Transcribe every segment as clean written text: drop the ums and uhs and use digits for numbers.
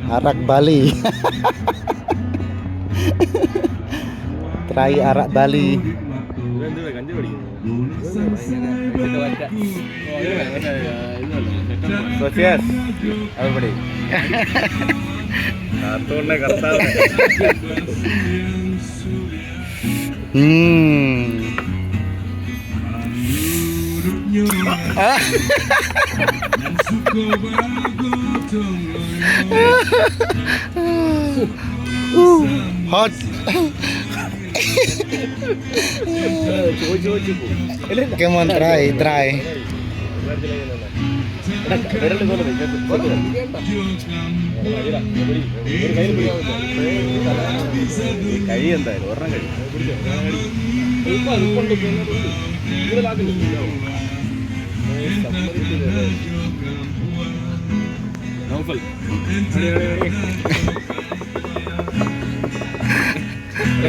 Arak Bali. Try arak Bali. Sosias, everybody. Kartunya kertas. Hot. Come on, try. കൈ എന്തായാലും ഒരെണ്ണം കഴിയും.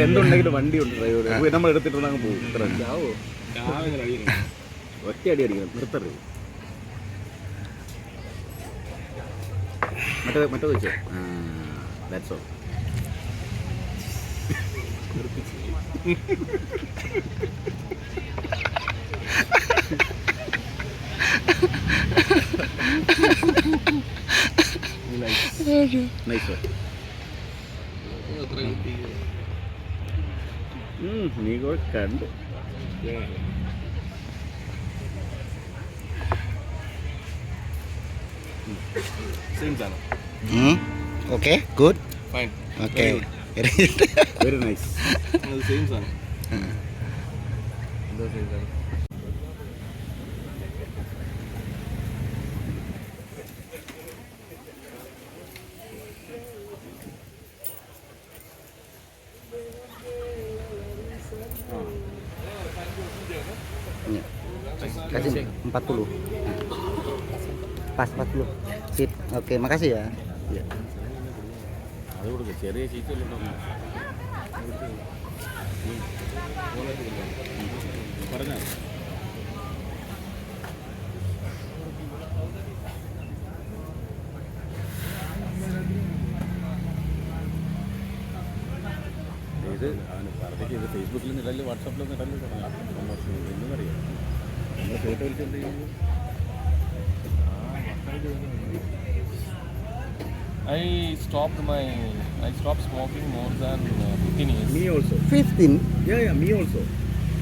എന്തുണ്ടെങ്കിലും വണ്ടി ഉണ്ട് ഡ്രൈവർ, നമ്മൾ എടുത്തിട്ടുണ്ടെങ്കിൽ പോകും. ഇത്ര ഒറ്റ അടി അടിക്കണം, നിർത്തരുത്. മറ്റേ വെച്ചോ. That's all. നീ കണ്ട് Okay, good. Fine. Okay. Very nice. Same son. Kasih 40. Pas 40. Sip. Oke, makasih ya. Iya. അത് കൊടുക്കും, ചെറിയ ചീറ്റല്ലോ പറഞ്ഞോ. ഇത് അവന് പറഞ്ഞിട്ട് ഇത് ഫേസ്ബുക്കിൽ നിന്നിടല്, വാട്സാപ്പിൽ നിന്നിടല് എന്നറിയാം. നമ്മൾ ഫോട്ടോ വിളിച്ചെന്ത് ചെയ്യുന്നു. I stopped smoking more than 15 years. Me also. 15. Yeah, me also.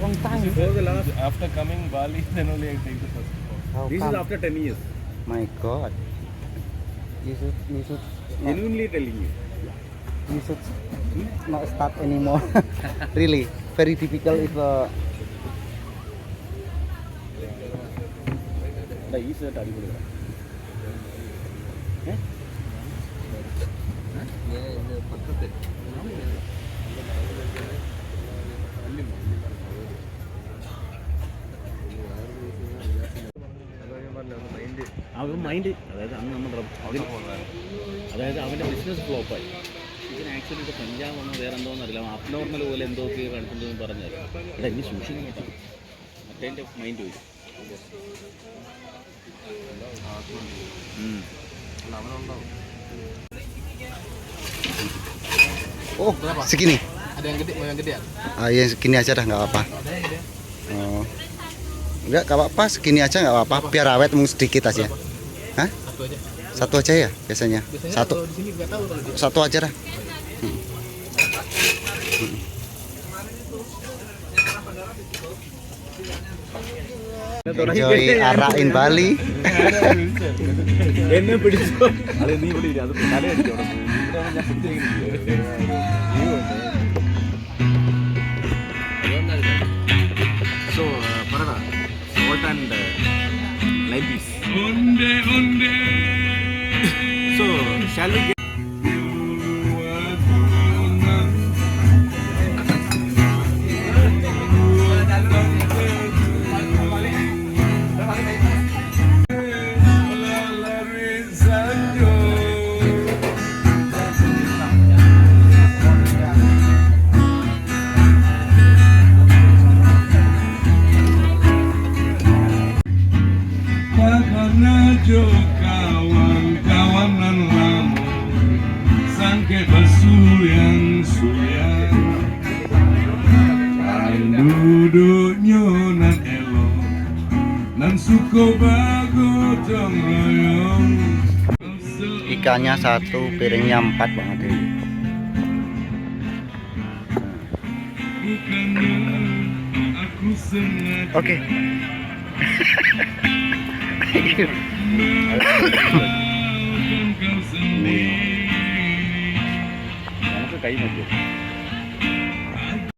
Long time. For the last. After coming Bali, then only I take the first call. How This come? is after 10 years. My God. You should Genuinely telling you. not start anymore. Really, very difficult if ഈ shirt അടിപൊളിയാണ്. അവൻ mind, അതായത് അന്ന് നമ്മൾ അതായത് അവൻ്റെ business ഫ്ലോപ്പായി. ഇതിന് ആക്ച്വലി ഇപ്പോൾ പഞ്ചാബ് വേറെ എന്തോന്ന് അറിയില്ല, അബ്നോർമൽ പോലെ എന്തൊക്കെയോ കാണിച്ചിട്ടുണ്ടെന്ന് പറഞ്ഞാൽ എടാ ഇനി സൂക്ഷിക്കാൻ കേട്ടോ, മറ്റേ മൈൻഡ് പോയി. oh segini. Ada yang gede, mau yang gede ya? Ya segini aja dah, nggak apa-apa. Oh nggak apa-apa, segini aja nggak apa-apa, biar awet mungkin sedikit aja. Hah? Satu aja. Satu aja ya biasanya. Satu. Kalau di sini nggak tahu kalau dia. Satu aja dah. Enjoy arak in Bali. എന്നെ പിടിച്ചോ, അത് നീ ഇവിടെ ഇല്ല, അത് തലയടിച്ചു അവിടെ പോയി. ഞാൻ സോ പറടാ, salt and lime piece. So shall we get suyang-suyang Kan duduknya nan elok Nan suko bagotong royong Ikannya satu, piringnya 4 banget ini. Bukannya aku sengaja Oke. kau sendiri നമുക്ക് കൈ നോക്കൂ